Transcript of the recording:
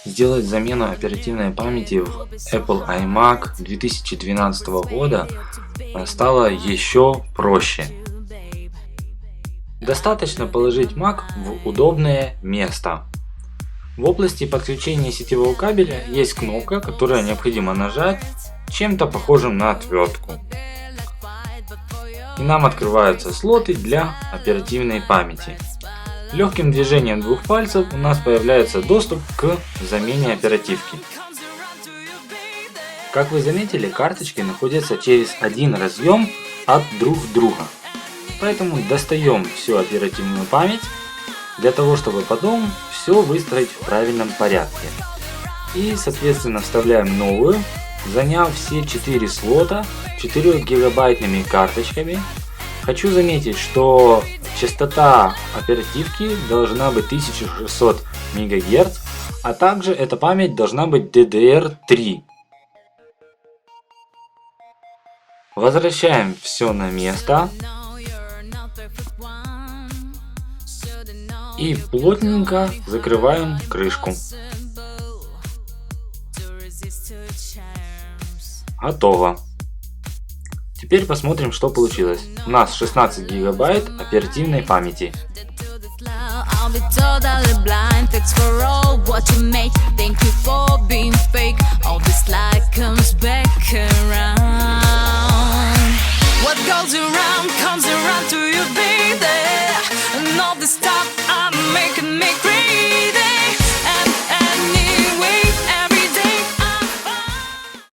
Сделать замену оперативной памяти в Apple iMac 2012 года стало еще проще. Достаточно положить Mac в удобное место. В области подключения сетевого кабеля есть кнопка, которую необходимо нажать чем-то похожим на отвертку. И нам открываются слоты для оперативной памяти. Легким движением двух пальцев у нас появляется доступ к замене оперативки. Как вы заметили, карточки находятся через один разъем от друг друга. Поэтому достаем всю оперативную память для того, чтобы потом все выстроить в правильном порядке. И соответственно вставляем новую, заняв все 4 слота 4 гигабайтными карточками. Хочу заметить, что частота оперативки должна быть 1600 МГц, а также эта память должна быть DDR3. Возвращаем все на место и плотненько закрываем крышку. Готово. Теперь посмотрим, что получилось. У нас 16 гигабайт оперативной памяти. Thank you for being fake. All this light comes back.